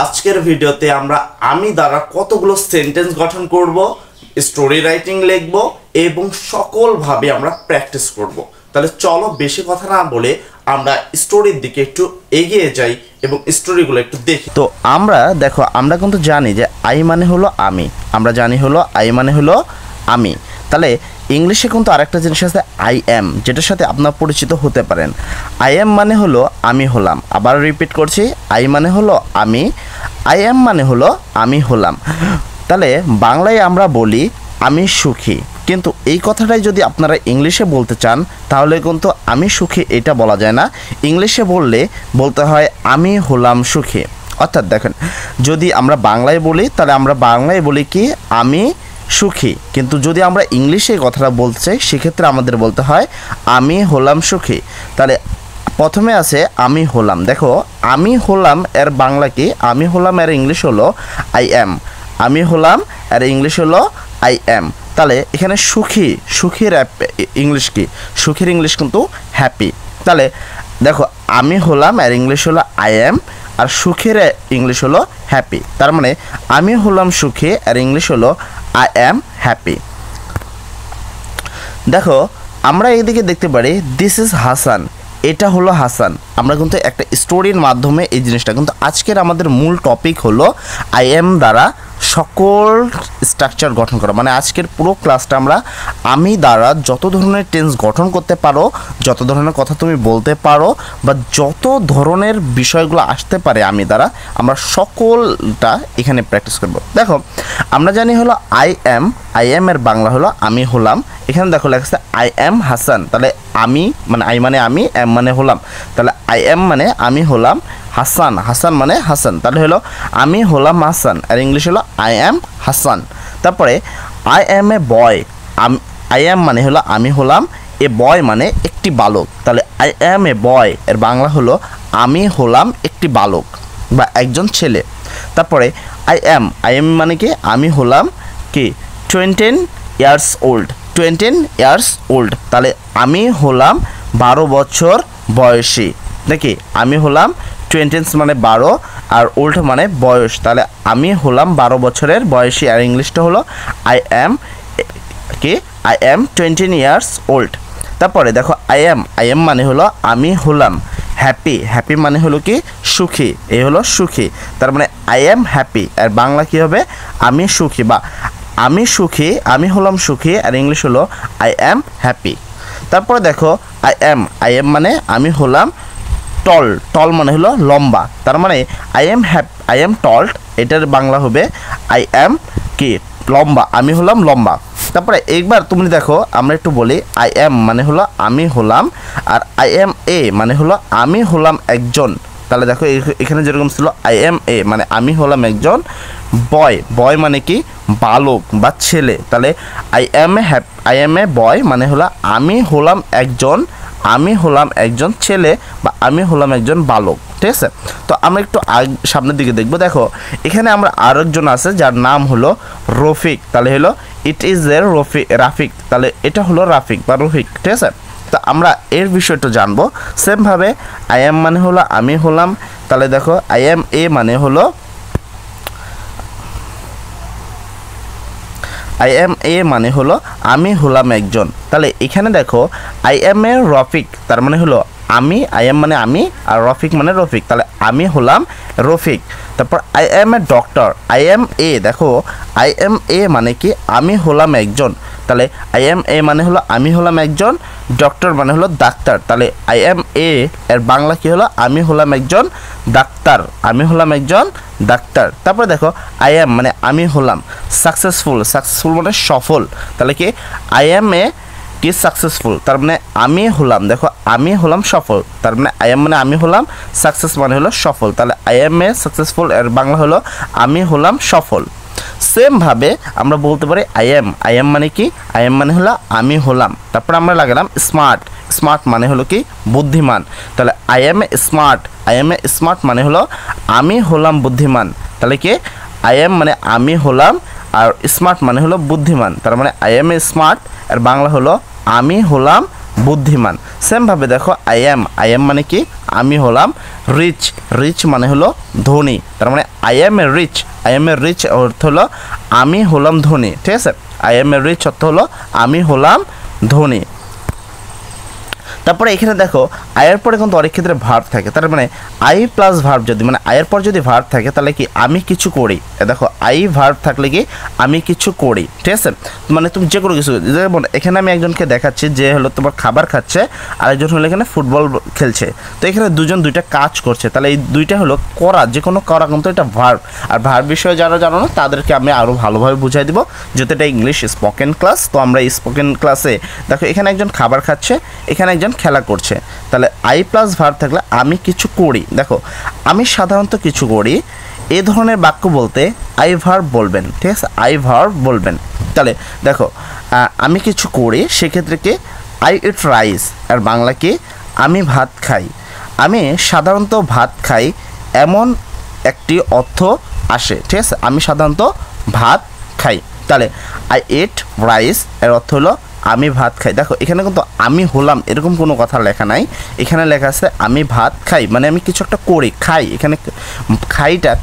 আজকের ভিডিওতে আমরা আমি দ্বারা কতগুলো সেন্টেন্স গঠন করব, স্টোরি রাইটিং লিখব এবং সকলভাবে আমরা প্র্যাকটিস করব। তাহলে চলো বেশি কথা না বলে আমরা স্টোরির দিকে একটু এগিয়ে যাই এবং স্টোরিগুলো একটু দেখি। তো আমরা কিন্তু জানি যে আই মানে হলো আমি, আমরা জানি হলো আই মানে হলো আমি। তাহলে ইংলিশে কিন্তু আরেকটা জিনিস আছে আই এম, যেটার সাথে আপনারা পরিচিত হতে পারেন। আই এম মানে হলো আমি হলাম, আবার রিপিট করছি, আই মানে হলো আমি, আই এম মানে হলো আমি হলাম। তাহলে বাংলায় আমরা বলি আমি সুখী, কিন্তু এই কথাটাই যদি আপনারা ইংলিশে বলতে চান তাহলে কিন্তু আমি সুখী এটা বলা যায় না, ইংলিশে বলতে হয় আমি হলাম সুখী। অর্থাৎ দেখেন, যদি আমরা বাংলায় বলি তাহলে আমরা বাংলায় বলি কি আমি সুখী, কিন্তু যদি আমরা ইংলিশে এই কথাটা বলতে চাই সেক্ষেত্রে আমাদের বলতে হয় আমি হলাম সুখী। তাহলে প্রথমে আছে আমি হলাম। দেখো আমি হলাম এর বাংলা কি, আমি হলাম এর ইংলিশ হলো আই এম, আমি হলাম এর ইংলিশ হলো আই এম। তাহলে এখানে সুখীর ইংলিশ কি, সুখীর ইংলিশ কিন্তু হ্যাপি। তাহলে দেখো আমি হলাম এর ইংলিশ হলো আই এম, আর সুখের ইংলিশ হলো হ্যাপি। তার মানে আমি হলাম সুখী আর ইংলিশ হলো আই এম হ্যাপি। দেখো আমরা এইদিকে দেখতে পারি দিস ইজ হাসান, এটা হলো হাসান। আমরা কিন্তু একটা স্টোরির মাধ্যমে এই জিনিসটা, কিন্তু আজকের আমাদের মূল টপিক হলো আই এম দ্বারা সকল স্ট্রাকচার গঠন করা। মানে আজকের পুরো ক্লাসটা আমরা আমি দ্বারা যত ধরনের টেন্স গঠন করতে পারো, যত ধরনের কথা তুমি বলতে পারো, বা যত ধরনের বিষয়গুলো আসতে পারে আমি দ্বারা, আমরা সকলটা এখানে প্র্যাকটিস করব। দেখো আমরা জানি হলো আই এম এর বাংলা হলো আমি হলাম। এখানে দেখো লেখা আছে আই এম হাসান, তাহলে আমি মানে আই মানে আমি, এম মানে হলাম, তাহলে আই এম মানে আমি হলাম হাসান, হাসান মানে হাসান, তাহলে হলো আমি হলাম হাসান আর ইংলিশ হলো আই এম হাসান। তারপরে I am A boy, I am মানে হলো আমি হলাম, এ বয় মানে একটি বালক, তাহলে আই এম এ বয় এর বাংলা হলো আমি হলাম একটি বালক বা একজন ছেলে। তারপরে আই এম মানে কি, আমি হলাম কি 20 ইয়ার্স ওল্ড, 20 ইয়ার্স ওল্ড, তাহলে আমি হলাম 12 বছর বয়সী নাকি, আমি হলাম 20 মানে 12 আর ওল্ড মানে বয়স, তাহলে আমি হলাম 12 বছরের বয়সী আর ইংলিশটা হলো আই এম 20 ইয়ার্স ওল্ড। তারপরে দেখো আই এম মানে হলো আমি হলাম হ্যাপি মানে হলো কি সুখী, এই হলো সুখী, তার মানে আই এম হ্যাপি আর বাংলা কি হবে আমি সুখী, বা আমি সুখী, আমি হলাম সুখী আর ইংলিশ হলো আই এম হ্যাপি। তারপরে দেখো আই এম মানে আমি হলাম টল মানে হলো লম্বা, তার মানে আই এম টল, এটার বাংলা হবে আই এম কি লম্বা, আমি হলাম লম্বা। তারপরে একবার তুমি দেখো আমরা একটু বলি আই এম মানে হলো আমি হলাম, আর আই এম এ মানে হলো আমি হলাম একজন। তাহলে দেখো এখানে যেরকম ছিল আই এম এ মানে আমি হলাম একজন বয় মানে কি বালক বা ছেলে, তাহলে আই এম এ বয় মানে হলো আমি হলাম একজন ছেলে বা আমি হলাম একজন বালক। ঠিক আছে, তো আমরা একটু সামনের দিকে দেখবো। দেখো এখানে আমরা আরেকজন আছে যার নাম হলো রফিক, তাহলে হলো ইট ইজ এর রাফিক, তাহলে এটা হলো রাফিক বা রফিক। ঠিক আছে, তো আমরা এর বিষয়টা জানবো। সেমভাবে আই এম মানে হলো আমি হলাম, তাহলে দেখো আই এম এ মানে হলো আমি হলাম একজন, তাহলে এখানে দেখো আই এম এ রফিক, তার মানে হলো আই এম মানে আমি আর রফিক মানে রফিক, তাহলে আমি হলাম রফিক। তারপর আই এম এ ডক্টর, দেখো আই এম এ মানে কি আমি হলাম একজন, তাহলে আই এম এ মানে হলো আমি হলাম একজন, ডক্টর মানে হলো ডাক্তার, তাহলে আই এম এ এর বাংলা কি হলো আমি হলাম একজন ডাক্তার, তারপরে দেখো আই এম মানে আমি হলাম সাকসেসফুল মানে সফল, তাহলে কি আই এম এ কি সাকসেসফুল, তার মানে আমি হলাম, দেখো আমি হলাম সফল, তার মানে আই এম মানে আমি হলাম, সাকসেস মানে হলো সফল, তাহলে আই এম এ সাকসেসফুল এর বাংলা হলো আমি হলাম সফল। সেম ভাবে আমরা বলতে পারি আই এম মানে কি, আই এম মানে হলো আমি হলাম, তারপর আমরা লাগালাম স্মার্ট মানে হলো কি বুদ্ধিমান, তাহলে আই এম এ স্মার্ট মানে হলো আমি হলাম বুদ্ধিমান, তাহলে কি আই এম মানে আমি হলাম আর স্মার্ট মানে হলো বুদ্ধিমান, তার মানে আই এম এ স্মার্ট এর বাংলা হলো আমি হলাম বুদ্ধিমান। সেমভাবে দেখো আই এম মানে কি আমি হলাম রিচ, রিচ মানে হলো ধনী, তার মানে আই এম এ রিচ অর্থ হলো আমি হলাম ধনী, ঠিক আছে। আই এম এ রিচ অর্থ হলো আমি হলাম ধনী। তারপরে এখানে দেখো আয়ের পরে কিন্তু অনেক ক্ষেত্রে ভার্ব থাকে, তার মানে আই প্লাস ভার্ব যদি মানে আয়ের পর যদি ভার্ব থাকে তাহলে কি আমি কিছু করি। দেখো আই ভার্ব থাকলে কি আমি কিছু করি, ঠিক আছে। মানে তুমি যে কোনো কিছু, যেমন এখানে আমি একজনকে দেখাচ্ছি যে হলো তোমার খাবার খাচ্ছে, আরেকজন হলো এখানে ফুটবল খেলছে। তো এখানে দুজন দুইটা কাজ করছে, তাহলে এই দুইটা হলো করা, যে কোনো করা কিন্তু এটা ভার্ব। আর ভার্ব বিষয়ে যারা জানো না তাদেরকে আমি আরও ভালোভাবে বুঝাই দিব, যেহেতু এটা ইংলিশ স্পোকেন ক্লাস। তো আমরা স্পোকেন ক্লাসে দেখো এখানে একজন খাবার খাচ্ছে, এখানে একজন খেলা করছে, তাহলে আই প্লাস ভার্ব থাকলে আমি কিছু করি। দেখো আমি সাধারণত কিছু করি, এ ধরনের বাক্য বলতে আই ভার্ব বলবেন, ঠিক আছে, আই ভার্ব বলবেন। তাহলে দেখো আমি কিছু করি, সেক্ষেত্রে কি আই ইট রাইস, আর বাংলা কি আমি ভাত খাই। আমি সাধারণত ভাত খাই এমন একটি অর্থ আসে, ঠিক আছে, আমি সাধারণত ভাত খাই। তাহলে আই ইট রাইস এর অর্থ হলো আমি ভাত খাই। দেখো এখানে কিন্তু আমি হলাম এরকম কোনো কথা লেখা নাই, এখানে লেখা আছে আমি ভাত খাই, মানে আমি কিছু একটা করি, খাই। এখানে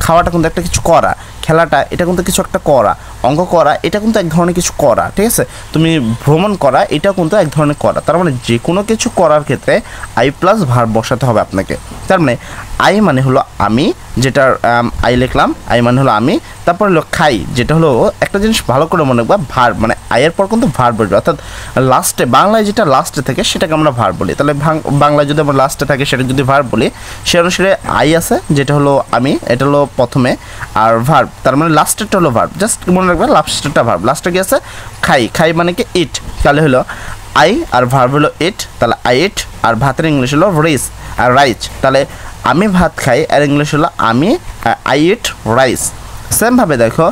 খাওয়াটা কিন্তু একটা কিছু করা, খেলাটা এটা কিন্তু কিছু একটা করা, অঙ্ক করা এটা কিন্তু এক ধরনের কিছু করা, ঠিক আছে। তুমি ভ্রমণ করা এটা কিন্তু এক ধরনের করা, তার মানে যে কোনো কিছু করার ক্ষেত্রে আই প্লাস ভার্ব বসাতে হবে আপনাকে। তার মানে আই মানে হলো আমি, যেটা আই লিখলাম, আই মানে হলো আমি, তারপর হলো খাই, যেটা হলো একটা জিনিস ভালো করে মনে রাখবা ভার্ব, মানে আয়ের পর কিন্তু ভার্ব বসবে, অর্থাৎ লাস্টে বাংলায় যেটা লাস্টে থাকে সেটাকে আমরা ভার্ব বলি। তাহলে বাংলায় যদি আমরা লাস্টে থাকে সেটা যদি ভার্ব বলি, সে অনুসারে আই আছে যেটা হলো আমি, এটা হলো প্রথমে, আর ভার্ব তার মানে লাস্টেরটা হলো ভার্ব, জাস্ট মনে রাখবে লাস্টেরটা ভার্ব। লাস্টে কি আছে খাই, খাই মানে কি ইট, তাহলে হলো আই আর ভার্ব হলো ইট, তাহলে আই ইট, আর ভাতের ইংলিশ হলো রাইস আর রাইস, তাহলে আমি ভাত খাই আর ইংলিশ হলো আমি আই ইট রাইস। সেমভাবে দেখো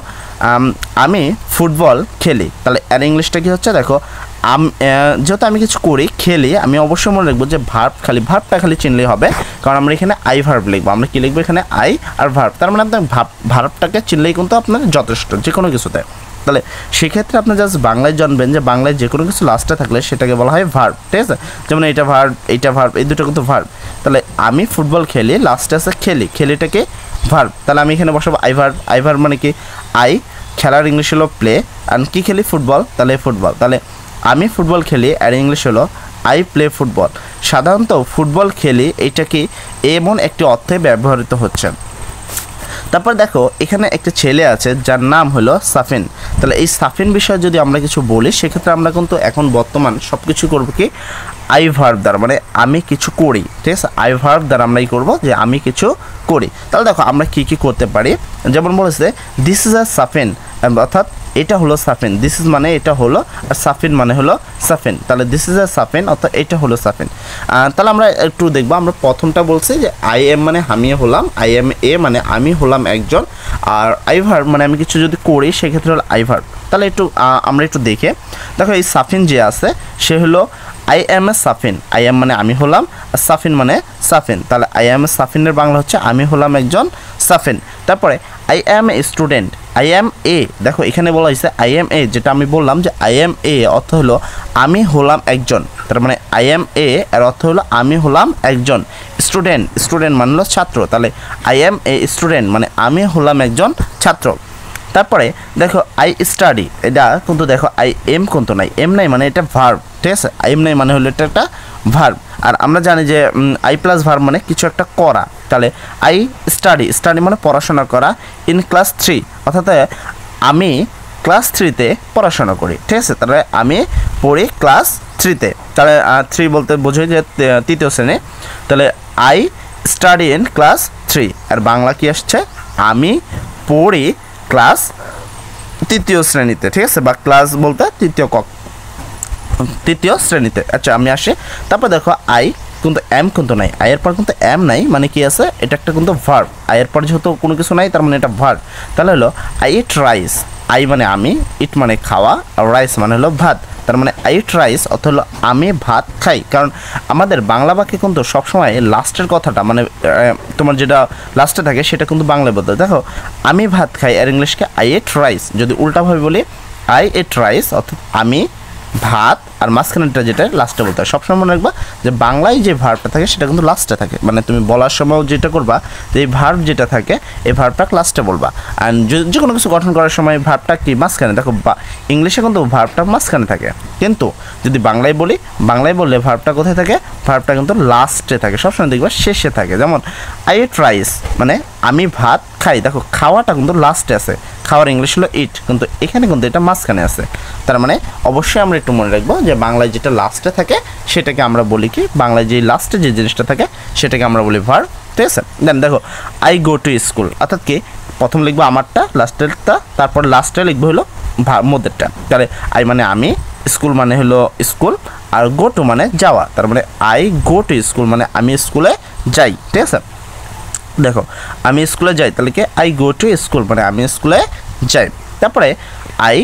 আমি ফুটবল খেলি, তাহলে এর ইংলিশটা কী হচ্ছে, দেখো যেহেতু আমি কিছু করি খেলি, আমি অবশ্যই মনে রাখবো যে ভার্বটা খালি চিনলেই হবে, কারণ আমরা এখানে আই ভার্ব লিখবো। আমরা কী লিখবো এখানে আই আর ভার্ব, তার মানে আপনার ভার্বটাকে চিনলেই কিন্তু আপনার যথেষ্ট যে কোনো কিছুতে। তাহলে সেক্ষেত্রে আপনি জাস্ট বাংলায় জানবেন যে বাংলায় যে কোনো কিছু লাস্টে থাকলে সেটাকে বলা হয় ভার্ব, ঠিক আছে। যেমন এইটা ভার্ব, এই দুটো কিন্তু ভার্ব। তাহলে আমি ফুটবল খেলি, লাস্টে আছে খেলিটাকে ভার্ব, তাহলে আমি এখানে বসাবো আই ভার্ব মানে কি আই, খেলার ইংলিশ হলো প্লে, আর কি খেলি ফুটবল, তাহলে ফুটবল, তাহলে আমি ফুটবল খেলি আর ইংলিশ হলো আই প্লে ফুটবল। সাধারণত ফুটবল খেলি এইটা কি এমন একটি অর্থে ব্যবহৃত হচ্ছে। তারপর দেখো এখানে একটা ছেলে আছে যার নাম হলো সাফিন, তাহলে এই সাফিন বিষয়ে যদি আমরা কিছু বলি সেক্ষেত্রে আমরা কিন্তু এখন বর্তমান সব কিছু করবো কি আই ভার্ব দ্বারা, মানে আমি কিছু করি, ঠিক আছে, আই ভার্ব দ্বারা আমরা এই করবো যে আমি কিছু করি। তাহলে দেখো আমরা কি কি করতে পারি, যেমন বলেছে দিস ইজ আ সাফিন, অর্থাৎ এটা হলো সাফিন, দিস ইজ মানে এটা হলো, আর সাফিন মানে হলো সাফিন, তাহলে দিস ইজ আ সাফিন অর্থাৎ এটা হলো সাফিন। তাহলে আমরা একটু দেখবো, আমরা প্রথমটা বলছি যে আই এম মানে আমি হলাম, আই এম এ মানে আমি হলাম একজন, আর আই ভার্ব মানে আমি কিছু যদি করি সেক্ষেত্রে হলো আই ভার্ব। তাহলে একটু আমরা একটু দেখে দেখো এই সাফিন যে আছে সে হলো I am a Safin, I am মানে আমি হলাম, আর সাফিন মানে সাফিন, তাহলে আই এম এ সাফিনের বাংলা হচ্ছে আমি হলাম একজন সাফিন। তারপরে I am a student, I am a, দেখো এখানে বলা হয়েছে আই এম এ, যেটা আমি বললাম যে আই এম এ অর্থ হলো আমি হলাম একজন, তার মানে আই এম এ এর অর্থ হলো আমি হলাম একজন স্টুডেন্ট মানে হলো ছাত্র, তাহলে আই এম এ স্টুডেন্ট মানে আমি হলাম একজন ছাত্র। তারপরে দেখো আই স্টাডি, এটা কিন্তু দেখো আই এম কিন্তু নাই, এম নাই মানে এটা ভার্ব, ঠিক আছে, আই এম নাই মানে হলো এটা একটা ভার্ব। আর আমরা জানি যে আই প্লাস ভার্ব মানে কিছু একটা করা, তাহলে আই স্টাডি মানে পড়াশোনা করা ইন ক্লাস 3, অর্থাৎ আমি ক্লাস 3-তে পড়াশোনা করি, ঠিক আছে, তাহলে আমি পড়ি ক্লাস 3-তে, তাহলে 3 বলতে বোঝাই যে তৃতীয় শ্রেণী, তাহলে আই স্টাডি ইন ক্লাস 3, আর বাংলা কি আসছে আমি পড়ি ক্লাস 3য় শ্রেণীতে, ঠিক আছে, বা ক্লাস বলতে তৃতীয় শ্রেণীতে। আচ্ছা আমি আসি, তারপর দেখো আই কিন্তু এম কিন্তু নাই, আয়ের পর কিন্তু এম নাই মানে কি আছে এটা একটা কিন্তু ভার্ব, আয়ের পর যেহেতু কোনো কিছু নাই তার মানে এটা ভার্ব। তাহলে হলো আই ইট রাইস, আই মানে আমি, ইট মানে খাওয়া, আর রাইস মানে হলো ভাত, তার মানে আই ইট রাইস অর্থ হলো আমি ভাত খাই। কারণ আমাদের বাংলা বাক্যে কিন্তু সবসময় লাস্টের কথাটা মানে তোমার যেটা লাস্টে থাকে সেটা কিন্তু বাংলায় বলতে, দেখো আমি ভাত খাই আর ইংলিশকে আই ইট রাইস, যদি উল্টাভাবে বলি আই ইট রাইস অর্থাৎ আমি ভাত আর মাঝখানেরটা যেটা লাস্টে বলতে হয়। সবসময় মনে রাখবা যে বাংলায় যে ভার্বটা থাকে সেটা কিন্তু লাস্টে থাকে, মানে তুমি বলার সময় যেটা করবা যে এই ভার্ব যেটা থাকে এই ভার্বটা লাস্টে বলবা। আর যে কোনো কিছু গঠন করার সময় ভার্বটা কি মাঝখানে, দেখো ইংলিশে কিন্তু ভার্বটা মাঝখানে থাকে, কিন্তু যদি বাংলায় বললে ভার্বটা কোথায় থাকে, ভার্বটা কিন্তু লাস্টে থাকে, সবসময় দেখবা শেষে থাকে। যেমন আই ইট রাইস, মানে আমি ভাত খাই, দেখো খাওয়াটা কিন্তু লাস্টে আছে, খাওয়ার ইংলিশ হলো ইট, কিন্তু এখানে কিন্তু এটা মাঝখানে আছে। তার মানে অবশ্যই আমরা একটু মনে রাখবো যে বাংলায় যেটা লাস্টে থাকে সেটাকে আমরা বলি কি, বাংলায় যে লাস্টে যে জিনিসটা থাকে সেটাকে আমরা বলি ভার্ব, ঠিক আছে। দেন দেখো আই গো টু স্কুল, অর্থাৎ কি প্রথম লিখবো আমারটা, লাস্টেরটা, তারপর লাস্টে লিখবো হলো মধ্যেরটা। তাহলে আই মানে আমি, স্কুল মানে হলো স্কুল, আর গো টু মানে যাওয়া, তার মানে আই গো টু স্কুল মানে আমি স্কুলে যাই, ঠিক আছে। দেখো আমি স্কুলে যাই, তাহলে কি আই গো টু স্কুল মানে আমি স্কুলে যাই। তারপরে আই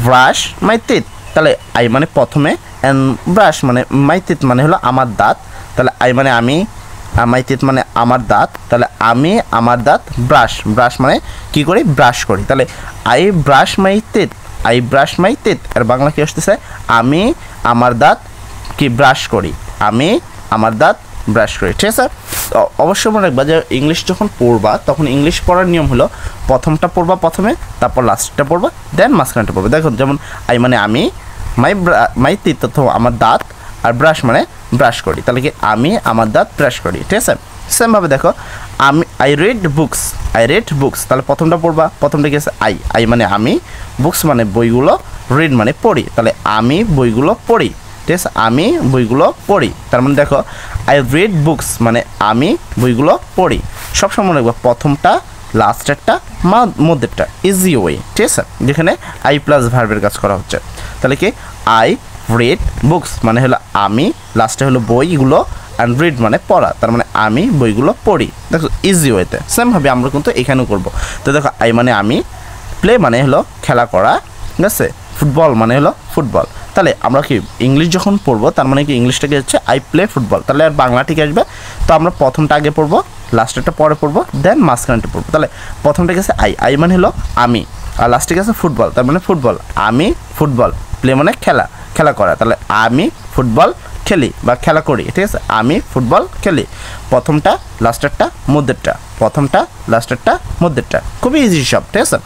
ব্রাশ মাই টিথ, তাহলে আই মানে প্রথমে, অ্যান্ড ব্রাশ মানে মাই টিথ মানে হলো আমার দাঁত, তাহলে আই মানে আমি, মাই টিথ মানে আমার দাঁত, তাহলে আমি আমার দাঁত ব্রাশ মানে কি করি, ব্রাশ করি, তাহলে I brush my teeth, I brush my teeth. আর বাংলা কি আসতেছে, আমি আমার দাঁত কি ব্রাশ করি, আমি আমার দাঁত ব্রাশ করি, ঠিক আছে। তো অবশ্যই মনে রাখবা যে ইংলিশ যখন পড়বা তখন ইংলিশ পড়ার নিয়ম হলো প্রথমটা পড়বা প্রথমে, তারপর লাস্টটা পড়বা, দেন মাঝখানটা পড়বা। দেখো যেমন আই মানে আমি, মাই টিথ অথবা আমার দাঁত, আর ব্রাশ মানে ব্রাশ করি, তাহলে কি আমি আমার দাঁত ব্রাশ করি, ঠিক আছে। সেমভাবে দেখো আই রিড বুকস, তাহলে প্রথমটা পড়বা, প্রথমটা কি আছে আই মানে আমি, বুকস মানে বইগুলো, রিড মানে পড়ি, তাহলে আমি বইগুলো পড়ি, ঠিক আছে, আমি বইগুলো পড়ি। তার মানে দেখো আই রিড বুকস মানে আমি বইগুলো পড়ি। সবসময় মনে রাখবো প্রথমটা, লাস্টেরটা, মধ্যেরটা, ইজি ওয়ে, ঠিক আছে, যেখানে আই প্লাস ভার্বের কাজ করা হচ্ছে। তাহলে কি আই রিড বুকস মানে হলো আমি, লাস্টে হলো বইগুলো, অ্যান্ড রিড মানে পড়া, তার মানে আমি বইগুলো পড়ি। দেখো ইজি ওয়েতে সেমভাবে আমরা কিন্তু এখানেও করবো। তো দেখো আই মানে আমি, প্লে মানে হলো খেলা করা, ঠিক আছে, ফুটবল মানে হলো ফুটবল। তাহলে আমরা কি ইংলিশ যখন পড়বো তার মানে কি ইংলিশটাকে হচ্ছে আই প্লে ফুটবল, তাহলে আর বাংলা ঠিক আসবে। তো আমরা প্রথমটা আগে পড়বো, লাস্টেরটা পরে পড়বো, দেন মাঝখানটা পড়বো। তাহলে প্রথমটা গেছে আই মানে হলো আমি, আর লাস্টে গেছে ফুটবল, তার মানে ফুটবল, আমি ফুটবল, প্লে মানে খেলা করা, তাহলে আমি ফুটবল খেলি বা খেলা করি, ঠিক আছে, আমি ফুটবল খেলি। প্রথমটা লাস্টেরটা মধ্যেরটা, প্রথমটা লাস্টেরটা মধ্যেরটা, খুবই ইজি সব, ঠিক আছে।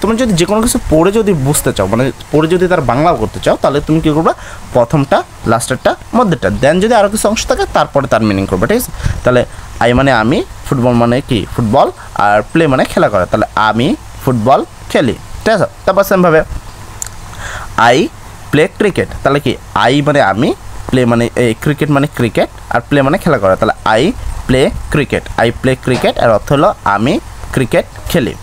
তুমি যদি যে কোনো কিছু পড়ে যদি বুঝতে চাও, মানে পড়ে যদি তার বাংলা করতে চাও, তাহলে তুমি কী করবে, প্রথমটা লাস্টেরটা মধ্যেরটা, দেন যদি আরও কিছু অংশ থাকে তারপরে তার মিনিং করবে, ঠিক আছে। তাহলে আই মানে আমি, ফুটবল মানে কি ফুটবল, আর প্লে মানে খেলা করা, তাহলে আমি ফুটবল খেলি, ঠিক আছে। তারপর সেমভাবে আই প্লে ক্রিকেট, তাহলে কি আই মানে আমি, প্লে মানে ক্রিকেট মানে ক্রিকেট, আর প্লে মানে খেলা করা, তাহলে I play cricket, I play cricket এর অর্থ হলো আমি ক্রিকেট খেলি।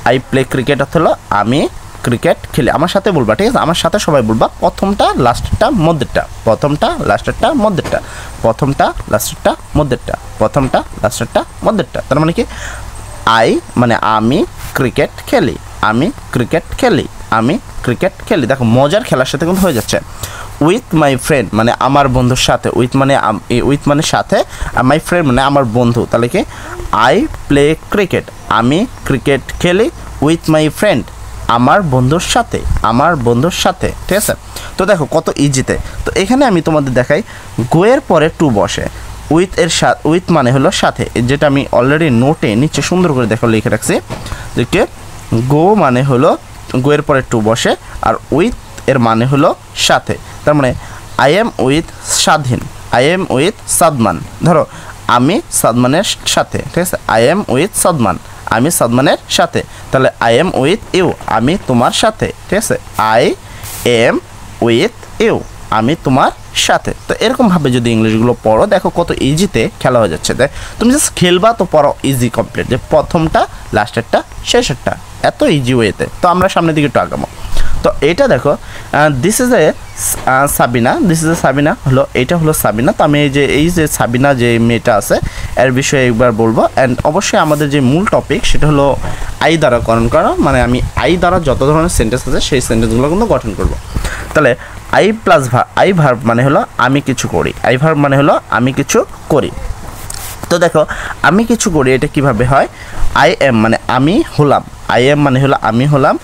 আই প্লে ক্রিকেট অর্থ হলো আমি ক্রিকেট খেলি। আমার সাথে বলবা, ঠিক আছে, আমার সাথে সবাই বলবা প্রথমটা লাস্টেরটা মধ্যেরটা, প্রথমটা লাস্টেরটা মধ্যেরটা, প্রথমটা লাস্টেরটা মধ্যেরটা, প্রথমটা লাস্টেরটা মধ্যেরটা। তার মানে কি আই মানে আমি ক্রিকেট খেলি, আমি ক্রিকেট খেলি, আমি ক্রিকেট খেলি। দেখো মজার খেলার সাথে কিন্তু হয়ে যাচ্ছে। উইথ মাই ফ্রেন্ড মানে আমার বন্ধুর সাথে, উইথ মানে সাথে, আর মাই ফ্রেন্ড মানে আমার বন্ধু, তাহলে কি আই প্লে ক্রিকেট, আমি ক্রিকেট খেলি উইথ মাই ফ্রেন্ড, আমার বন্ধুর সাথে, ঠিক আছে। তো দেখো কত ইজিতে। তো এখানে আমি তোমাদের দেখাই গোয়ের পরে টু বসে, উইথ মানে হলো সাথে, যেটা আমি অলরেডি নোটে নিচে সুন্দর করে দেখো লিখে রাখছি, যে গো মানে হলো গোয়ের পরে টু বসে, আর উইথ এর মানে হলো সাথে। তার মানে আই এম উইথ স্বাধীন, আই এম উইথ সাদমান, ধরো আমি সাদমানের সাথে, ঠিক আছে, আই এম উইথ সাদমান, আমি সাদমানের সাথে, তাহলে আই এম উইথ ইউ, আমি তোমার সাথে, ঠিক আছে, আই এম উইথ ইউ, আমি তোমার সাথে। তো এরকমভাবে যদি ইংলিশগুলো পড়ো, দেখো কত ইজিতে খেলা হয়ে যাচ্ছে। দেখ তুমি জাস্ট খেলবা তো পড়ো, ইজি কমপ্লিট, যে প্রথমটা লাস্টেরটা শেষেরটা, এত ইজি ওয়েতে। তো আমরা সামনের দিকে একটু আগামো। তো এটা দেখো দিস ইজ এ সাবিনা হলো, এটা হলো সাবিনা। তো আমি এই যে সাবিনা যে মেয়েটা আছে এর বিষয়ে একবার বলবো। অ্যান্ড অবশ্যই আমাদের যে মূল টপিক সেটা হলো আই দ্বারা করণ করা, মানে আমি আই দ্বারা যত ধরনের সেন্টেন্স আছে সেই সেন্টেন্সগুলো কিন্তু গঠন করব। তাহলে আই প্লাস আই ভার্ব মানে হলো আমি কিছু করি, আই ভার্ব মানে হলো আমি কিছু করি। তো দেখো আমি কিছু করি, এটা কিভাবে হয়, আই এম মানে আমি হলাম, আই এম মানে হলো আমি হলাম,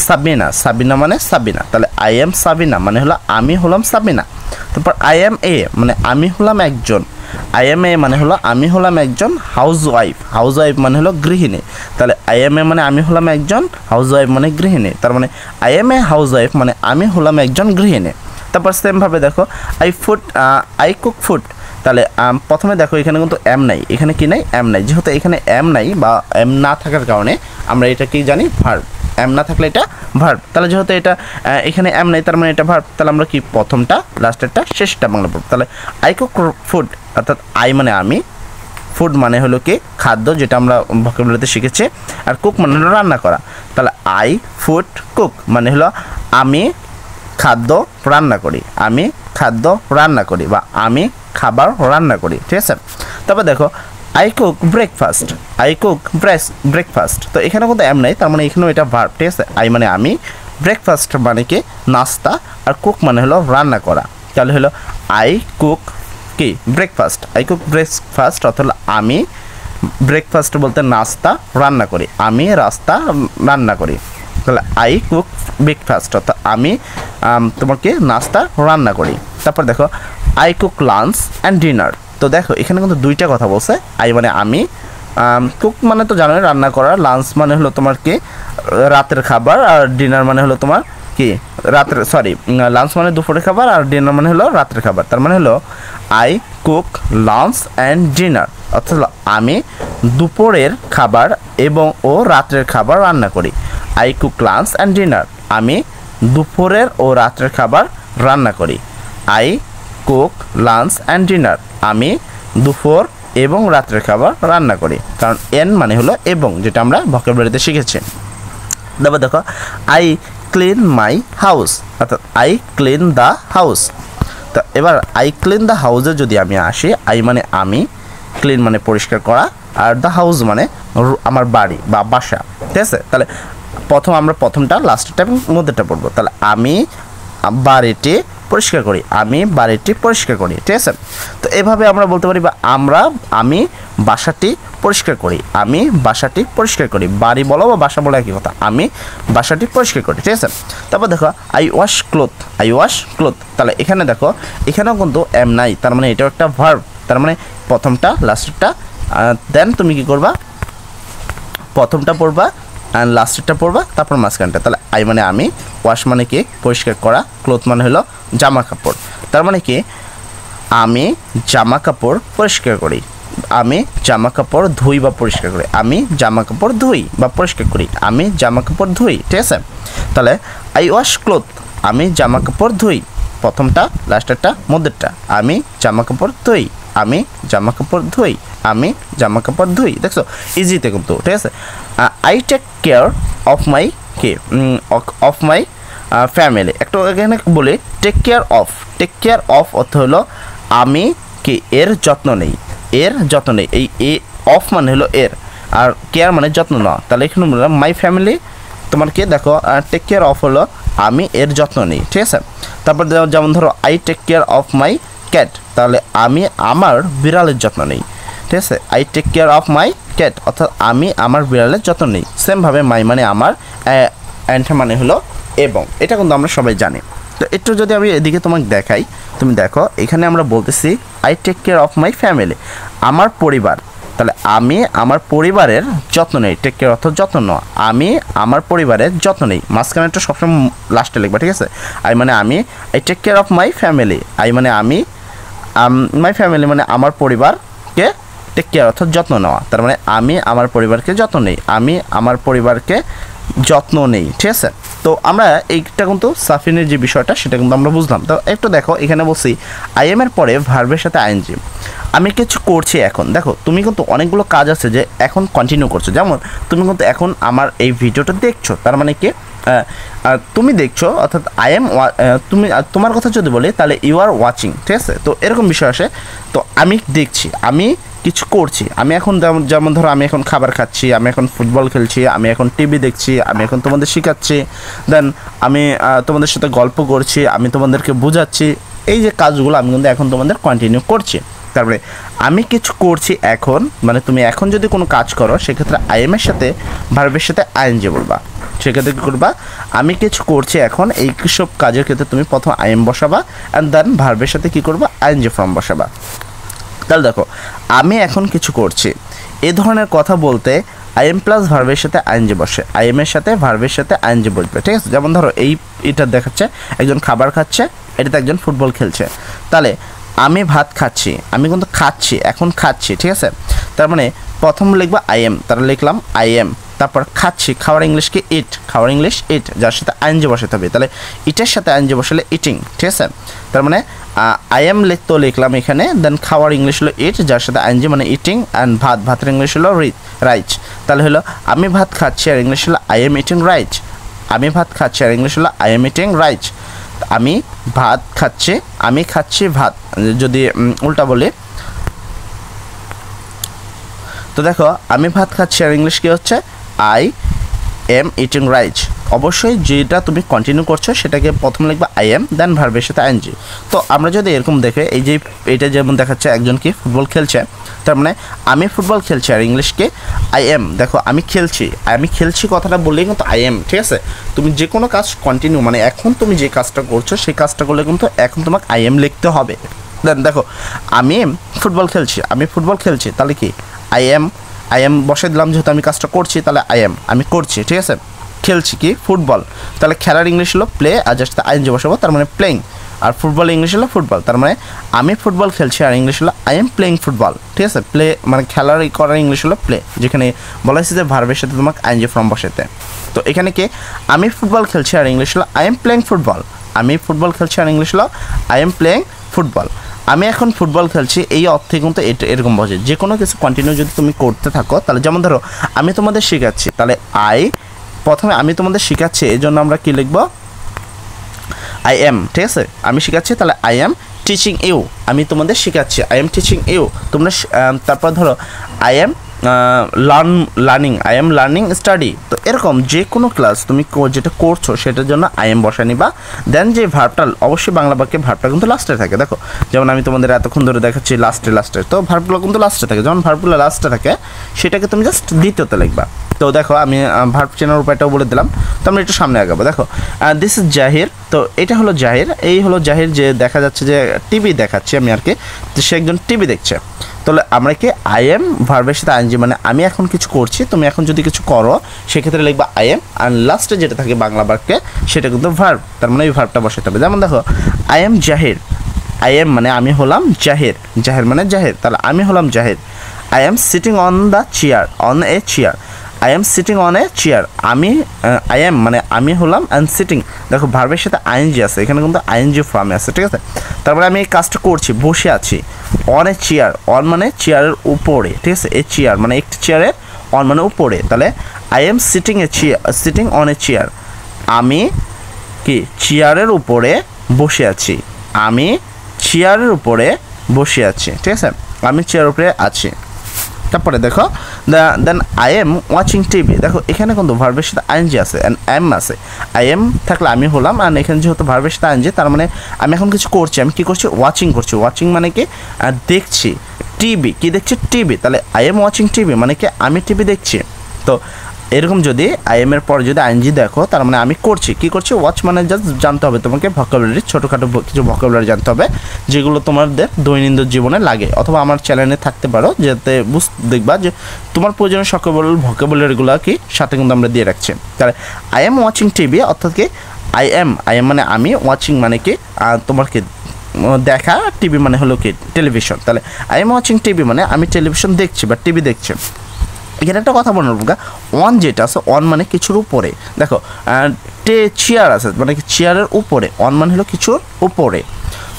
সাবিনা, সাবিনা মানে সাবিনা, তাহলে আই এম সাবিনা মানে হলো আমি হলাম সাবিনা। তারপর আই এম এ মানে আমি হলাম একজন, আই এম এ মানে হলো আমি হলাম একজন হাউস ওয়াইফ, হাউস ওয়াইফ মানে হলো গৃহিণী, তাহলে আই এম এ মানে আমি হলাম একজন হাউস ওয়াইফ মানে গৃহিণী, তার মানে I am a house wife মানে আমি হলাম একজন গৃহিণী। তারপর সেমভাবে দেখো আই কুক ফুড, তাহলে প্রথমে দেখো এখানে কিন্তু এম নাই, এখানে কি নাই, এম নাই, যেহেতু এখানে এম নাই বা এম না থাকার কারণে আমরা এটা কি জানি, ভার্ব। এম না থাকলে এটা ভার্ব, তাহলে যেহেতু এটা এখানে এম নাই তার মানে এটা ভার্ব, তাহলে আমরা কি প্রথমটা লাস্টেরটা শেষটা বাংলা পড়ব। তাহলে আই কুক ফুড, অর্থাৎ আই মানে আমি, ফুড মানে হলো কি খাদ্য, যেটা আমরা ভোকাবুলারিতে শিখেছি, আর কুক মানে হলো রান্না করা। তাহলে আই ফুড কুক মানে হলো আমি খাদ্য রান্না করি, আমি খাদ্য রান্না করি বা আমি খাবার রান্না করি, ঠিক আছে। তারপর দেখো I cook breakfast, I cook breakfast, তো এখানে কিন্তু এম নাই, তার মানে এখানেও এটা ভার্ব, ঠিক আছে। আই মানে আমি, ব্রেকফাস্ট মানে কি নাস্তা, আর কুক মানে হলো রান্না করা, তাহলে হলো আই কুক কি ব্রেকফাস্ট, আই কুক ব্রেকফাস্ট, অর্থাৎ আমি ব্রেকফাস্ট বলতে নাস্তা রান্না করি, আমি রাস্তা রান্না করি, তাহলে আই কুক ব্রেকফাস্ট অর্থাৎ আমি তোমাকে নাস্তা রান্না করি। তারপর দেখো I cook lunch and dinner, তো দেখো এখানে কিন্তু দুইটা কথা বলছে, আই মানে আমি, কুক মানে তো জানোই রান্না করা, লাঞ্চ মানে হলো তোমার কি রাতের খাবার, আর ডিনার মানে হলো তোমার কি রাতের, সরি লাঞ্চ মানে দুপুরের খাবার, আর ডিনার মানে হলো রাতের খাবার, তার মানে হলো I cook lunch and dinner, অর্থাৎ আমি দুপুরের খাবার এবং ও রাতের খাবার রান্না করি। I cook lunch and dinner, আমি দুপুরের ও রাতের খাবার রান্না করি। I cook lunch and dinner, আমি দুপুর এবং রাতের খাবার রান্না করি, কারণ এন মানে হলো এবং, যেটা আমরা ভোকাবুলারিতে শিখেছি। তারপর দেখো আই ক্লিন মাই হাউস, অর্থাৎ আই ক্লিন দ্য হাউস, তো এবার আই ক্লিন দ্য হাউসে যদি আমি আসি, আই মানে আমি, ক্লিন মানে পরিষ্কার করা, আর দ্য হাউস মানে আমার বাড়ি বা বাসা, ঠিক আছে। তাহলে আমরা প্রথমটা লাস্টেরটা এবং মধ্যেটা পড়বো, তাহলে আমি বাড়িটি পরিষ্কার করি, আমি বাড়িটি পরিষ্কার করি, ঠিক আছে। তো এভাবে আমরা বলতে পারি বা আমি বাসাটি পরিষ্কার করি, আমি বাসাটি পরিষ্কার করি, বাড়ি বলো বা বাসা বলো একই কথা, আমি বাসাটি পরিষ্কার করি, ঠিক আছে। তারপর দেখো I wash cloth, I wash cloth, তাহলে এখানে দেখো এখানেও কিন্তু এম নাই, তার মানে এটাও একটা ভার্ব, তার মানে প্রথমটা লাস্টেরটা, দেন তুমি কি করবা, প্রথমটা পড়বা অ্যান্ড লাস্টেরটা পড়বা, তারপর মাঝখানটা। তাহলে আই মানে আমি, ওয়াশ মানে কি পরিষ্কার করা, ক্লোথ মানে হলো জামা কাপড়, তার মানে কি আমি জামা কাপড় পরিষ্কার করি, আমি জামা কাপড় ধুই বা পরিষ্কার করি, আমি জামা কাপড় ধুই বা পরিষ্কার করি, আমি জামা কাপড় ধুই, ঠিক আছে। তাহলে আই ওয়াশ ক্লোথ, আমি জামা কাপড় ধুই, প্রথমটা লাস্টেরটা মধ্যেরটা, আমি জামা কাপড় ধুই, আমি জামা কাপড় ধুই, আমি জামা কাপড় ধুই, দেখছো ইজিতে কিন্তু, ঠিক আছে। I take care of my care of my family, একটু এখানে বলি টেক কেয়ার অফ অর্থ হলো আমি কি এর যত্ন নেই, এর যত্ন নেই, এই এ অফ মানে হলো এর, আর কেয়ার মানে যত্ন নেওয়া, তাহলে এখানে বললাম মাই ফ্যামিলি, তোমার কি দেখো টেক কেয়ার অফ হলো আমি এর যত্ন নেই, ঠিক আছে। তারপর যেমন ধরো I take care of my cat, তাহলে আমি আমার বিড়ালের যত্ন নেই, ঠিক আছে। I take care of my cat অর্থাৎ আমি আমার বিড়ালের যত্ন নেই। সেমভাবে মাই মানে আমার, অ্যান্ড মানে হলো এবং, এটা কিন্তু আমরা সবাই জানি। তো একটু যদি আমি এদিকে তোমাকে দেখাই, তুমি দেখো এখানে আমরা বলতেছি I take care of my family, আমার পরিবার, তাহলে আমি আমার পরিবারের যত্ন নেই, টেক কেয়ার অর্থ যত্ন নেওয়া, আমি আমার পরিবারের যত্ন নেই, মাঝখানেটা সবসময় লাস্টে লিখবা, ঠিক আছে। আই মানে আমি, I take care of my family, I মানে আমি, মাই ফ্যামিলি মানে আমার পরিবারকে, টেক কেয়ার অর্থাৎ যত্ন নেওয়া, তার মানে আমি আমার পরিবারকে যত্ন নেই, আমি আমার পরিবারকে যত্ন নেই, ঠিক আছে। তো আমরা এইটা কিন্তু সাফিনের যে বিষয়টা সেটা কিন্তু আমরা বুঝলাম। তো একটু দেখো এখানে বলছি আই এম এর পরে ভার্বের সাথে আইএনজি, আমি কিছু করছি এখন, দেখো তুমি কিন্তু অনেকগুলো কাজ আছে যে এখন কন্টিনিউ করছো, যেমন তুমি কিন্তু এখন আমার এই ভিডিওটা দেখছো, তার মানে কি তুমি দেখছো, অর্থাৎ আই এম, তুমি তোমার কথা যদি বলি তাহলে ইউ আর ওয়াচিং, ঠিক আছে। তো এরকম বিষয় আসে, তো আমি দেখছি, আমি কিছু করছি, আমি এখন যেমন ধরো আমি এখন খাবার খাচ্ছি, আমি এখন ফুটবল খেলছি, আমি এখন টিভি দেখছি, আমি এখন তোমাদের শেখাচ্ছি, দেন আমি তোমাদের সাথে গল্প করছি, আমি তোমাদেরকে বোঝাচ্ছি, এই যে কাজগুলো আমি কিন্তু এখন তোমাদের কন্টিনিউ করছি, তারপরে আমি কিছু করছি এখন, মানে তুমি এখন যদি কোনো কাজ করো সেক্ষেত্রে আই এম এর সাথে ভার্বের সাথে আইএনজি বলবা। সেক্ষেত্রে কী করবা, আমি কিছু করছি এখন, এই সব কাজের ক্ষেত্রে তুমি প্রথম আই এম বসাবা অ্যান্ড দেন ভার্বের সাথে কী করবা, আইএনজি ফর্ম বসাবা। তাহলে দেখো আমি এখন কিছু করছি, এ ধরনের কথা বলতে আই এম প্লাস ভার্বের সাথে আইএনজি বসে, আই এম এর সাথে ভার্বের সাথে আইএনজি বসবে, ঠিক আছে। যেমন ধরো এটা দেখাচ্ছে একজন খাবার খাচ্ছে, এটাতে একজন ফুটবল খেলছে। তাহলে আমি ভাত খাচ্ছি, আমি কিন্তু খাচ্ছি, এখন খাচ্ছি, ঠিক আছে। তার মানে প্রথম লিখবা আই এম, তারপর লিখলাম আই এম, তারপর খাচ্ছি, খাওয়ার ইংলিশকে ইট, খাওয়ার ইংলিশ ইট, যার সাথে আইএনজি বসাতে হবে। তাহলে ইটের সাথে আইএনজি বসালে ইটিং, ঠিক আছে। তার মানে আই এম লিখলাম এখানে, দেন খাওয়ার ইংলিশ হলো ইট, যার সাথে আইএনজি মানে ইটিং, অ্যান্ড ভাতের ইংলিশ হলো রাইচ। তাহলে হলো আমি ভাত খাচ্ছি আর ইংলিশ হলো আই এম ইটিং রাইচ, আমি ভাত খাচ্ছি আর ইংলিশ হলো আই এম ইটিং রাইচ। আমি ভাত খাচ্ছি, আমি খাচ্ছি ভাত, যদি উল্টা বলি তো দেখো আমি ভাত খাচ্ছি আর ইংলিশ কী হচ্ছে, আই এম ইটিং রাইচ। অবশ্যই যেটা তুমি কন্টিনিউ করছো সেটাকে প্রথম লিখবা আই এম, দেন ভার্বের সাথে আইএনজি। তো আমরা যদি এরকম দেখে এই যে এটা যেমন দেখাচ্ছে একজন কি ফুটবল খেলছে, তার মানে আমি ফুটবল খেলছি আর ইংলিশকে আই এম। দেখো আমি খেলছি কথাটা বললেই কিন্তু আই এম, ঠিক আছে। তুমি যে কোনো কাজ কন্টিনিউ, মানে এখন তুমি যে কাজটা করছো সেই কাজটা করলে কিন্তু এখন তোমাকে আই এম লিখতে হবে। দেন দেখো আমি ফুটবল খেলছি, তাহলে কি আই এম বসে দিলাম, যেহেতু আমি কাজটা করছি তাহলে আই এম, আমি করছি, ঠিক আছে। খেলছি কি ফুটবল, তাহলে খেলার ইংলিশ হলো প্লে, আর জাস্ট আইএনজি বসাবো, তার মানে প্লেইং। আর ফুটবল ইংলিশ হলো ফুটবল, তার মানে আমি ফুটবল খেলছি আর ইংলিশ হলো আই এম প্লেইং ফুটবল, ঠিক আছে। প্লে মানে খেলার করার ইংলিশ হলো প্লে, যেখানে বলা হয়েছে যে ভার্বের সাথে তোমাকে আইএনজি ফর্ম বসাতে। তো এখানে কি আমি ফুটবল খেলছি আর ইংলিশ হলো আই এম প্লেইং ফুটবল, আমি ফুটবল খেলছি আর ইংলিশ হলো আই এম প্লেইং ফুটবল। আমি এখন ফুটবল খেলছি, এই অর্থে কিন্তু এটা এরকম বোঝে যে কোনো কিছু কন্টিনিউ যদি তুমি করতে থাকো। তাহলে যেমন ধরো আমি তোমাদের শেখাচ্ছি, তাহলে প্রথমে আমি তোমাদের শেখাচ্ছি, এই জন্য আমরা কী লিখবো, আই এম, ঠিক আছে। আমি শেখাচ্ছি তাহলে আই এম টিচিং ইউ, আমি তোমাদের শেখাচ্ছি, আই এম টিচিং ইউ। তোমরা তারপর ধরো I am I am learning study. তো এরকম যে কোনো ক্লাস তুমি যেটা করছো সেটার জন্য আই এম বসা নিবা। দেন যে ভার্বটা, অবশ্যই বাংলা বাক্যে ভার্বটা কিন্তু লাস্টে থাকে। দেখো যেমন আমি তোমাদের এতক্ষণ ধরে দেখাচ্ছি লাস্টে, তো ভার্বগুলো কিন্তু লাস্টে থাকে। যখন ভার্বগুলো লাস্টে থাকে সেটাকে তুমি জাস্ট দ্বিতীয়তে লিখবা। তো দেখো আমি ভার্ব চেনার উপায়টাও বলে দিলাম। তো আমরা একটু সামনে আগাবো। দেখো দিস ইজ জাহির, তো এটা হলো জাহির, এই হলো জাহির, যে দেখা যাচ্ছে যে টিভি দেখাচ্ছি আমি আর কি, তো সে একজন টিভি দেখছে। তাহলে আমরা কি আই এম ভার্বের সাথে আইএনজি, মানে আমি এখন কিছু করছি, তুমি এখন যদি কিছু করো সেক্ষেত্রে লিখবা আই এম, আর লাস্টে যেটা থাকে বাংলা বাক্যে সেটা কিন্তু ভার্ব, তার মানে এই ভার্বটা বসাতে হবে। যেমন দেখো I am Zahir, I am মানে আমি হলাম জাহির, জাহির মানে জাহির, তাহলে আমি হলাম Zahir. I am sitting on the chair, on a chair, I am sitting on a chair, আমি আই এম মানে আমি হলাম অ্যান্ড সিটিং, দেখো ভার্বের সাথে আইএনজি আছে, এখানে কিন্তু আইএনজি ফর্মে আছে, ঠিক আছে। তারপরে আমি এই কাজটা করছি, বসে আছি, অন এ চেয়ার, অন মানে চেয়ারের উপরে, ঠিক আছে। এ চেয়ার মানে একটি চেয়ারের, অন মানে উপরে, তাহলে I am sitting on a chair, আমি কি চেয়ারের উপরে বসে আছি, আমি চেয়ারের উপরে বসে আছি, ঠিক আছে, আমি চেয়ারের উপরে আছি। তারপরে দেখো then I am watching TV, দেখো এখানে কিন্তু ভার্বের সাথে আইএনজি আছে অ্যান্ড এম আছে। আই এম থাকলে আমি হলাম, আর এখানে যেহেতু ভার্বের সাথে আইএনজি, তার মানে আমি এখন কিছু করছি, আমি কি করছি, ওয়াচিং করছি। ওয়াচিং মানে কি দেখছি, টিভি কি দেখছি, টিভি, তাহলে আই এম ওয়াচিং টিভি মানে কি আমি টিভি দেখছি। তো এরকম যদি আই এম এর পর যদি আইএনজি দেখো, তার মানে আমি করছি, কি করছি, ওয়াচ মানে জাস্ট জানতে হবে তোমাকে ভোকাবুলারি, ছোটোখাটো কিছু ভোকাবুলারি জানতে হবে যেগুলো তোমাদের দৈনন্দিন জীবনে লাগে, অথবা আমার চ্যানেলে থাকতে পারো, যাতে দেখবা যে তোমার প্রয়োজনীয় সকল ভোকাবুলারিগুলো কি সাথে কিন্তু আমরা দিয়ে রাখছি। তাহলে আই এম ওয়াচিং টিভি, অর্থাৎ কি আই এম মানে আমি, ওয়াচিং মানে কি তোমার কি দেখা, টিভি মানে হলো কি টেলিভিশন, তাহলে আই এম ওয়াচিং টিভি মানে আমি টেলিভিশন দেখছি বা টিভি দেখছি। এখানে একটা কথা বলবো, অন যেটা আছে, অন মানে কিছুর উপরে, দেখো চেয়ার আছে মানে কি চেয়ারের উপরে, অন মানে হলো কিছুর উপরে।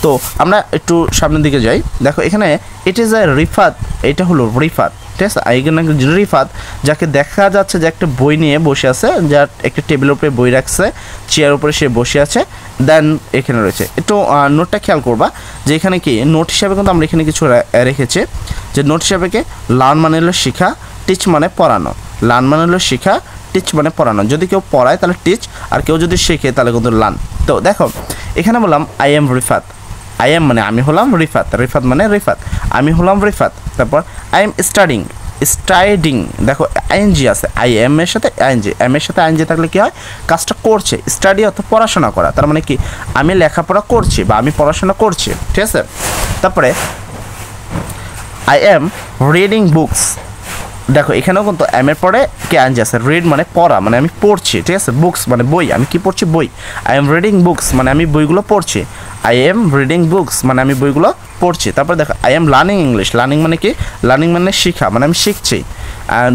তো আমরা একটু সামনের দিকে যাই, দেখো এখানে ইট ইজ এ রিফাত, এটা হলো রিফাত, ঠিক আছে। এখানে রিফাত যাকে দেখা যাচ্ছে যে একটা বই নিয়ে বসে আছে, যার একটা টেবিলের উপরে বই রাখছে, চেয়ার উপরে সে বসে আছে। দেন এখানে রয়েছে একটু নোটটা খেয়াল করবা যে এখানে কি নোট হিসাবে কিন্তু আমরা এখানে কিছু রেখেছি, যে নোট হিসাবে কি লার্ন মানে হলো শেখা, টিচ মানে পড়ানো, লার্ন মানে হলো শেখা, টিচ মানে পড়ানো। যদি কেউ পড়ায় তাহলে টিচ, আর কেউ যদি শেখে তাহলে কিন্তু লার্ন। তো দেখো এখানে বললাম I am Rifat, I am মানে আমি হলাম রিফাত, রিফাত মানে রিফাত, আমি হলাম রিফাত। তারপর আই এম স্টাডিং, স্টাডিং, দেখো আইএনজি আছে, আই এম এর সাথে আইএনজি, এম এর সাথে আইএনজি থাকলে কী হয়, কাজটা করছে। স্টাডি অর্থ পড়াশোনা করা, তার মানে কি আমি লেখাপড়া করছি বা আমি পড়াশোনা করছি, ঠিক আছে। তারপরে আই এম রিডিং বুকস, দেখো এখানেও কিন্তু এম এর পরে কে আইএনজি আছে, রিড মানে পড়া, মানে আমি পড়ছি, ঠিক আছে। বুকস মানে বই, আমি কি পড়ছি, বই। আই এম রিডিং বুকস মানে আমি বইগুলো পড়ছি, আই এম রিডিং বুকস মানে আমি বইগুলো পড়ছি। তারপর দেখো I am learning English, learning মানে কি, লার্নিং মানে শেখা, মানে আমি শিখছি।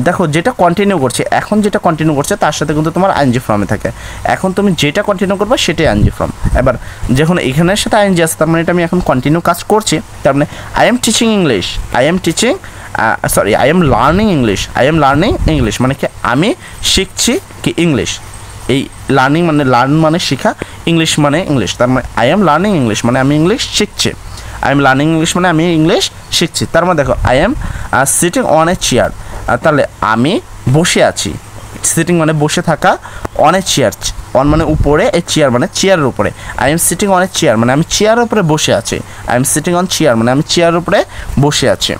দেখো যেটা কন্টিনিউ করছে, এখন যেটা কন্টিনিউ করছে তার সাথে কিন্তু তোমার আইএনজি ফর্মে থাকে, এখন তুমি যেটা কন্টিনিউ করবে সেটাই আইএনজি ফর্ম। এবার যখন এখানের সাথে আইএনজি আছে তার মানে এটা আমি এখন কন্টিনিউ কাজ করছি, তার মানে I am teaching English, I am teaching sorry I am learning English, I am learning English মানে কি আমি শিখছি কি ইংলিশ। এই লার্নিং মানে লার্ন মানে শেখা, ইংলিশ মানে ইংলিশ, তার মানে আই এম লার্নিং ইংলিশ মানে আমি ইংলিশ শিখছি, আই এম লার্নিং ইংলিশ মানে আমি ইংলিশ শিখছি। তার মানে দেখো I am sitting on a chair, তাহলে আমি বসে আছি, সিটিং মানে বসে থাকা, অন এ চেয়ার, অন মানে উপরে, এ চেয়ার মানে চেয়ারের উপরে, I am sitting on a chair মানে আমি চেয়ারের উপরে বসে আছি, I am sitting on chair মানে আমি চেয়ারের উপরে বসে আছি।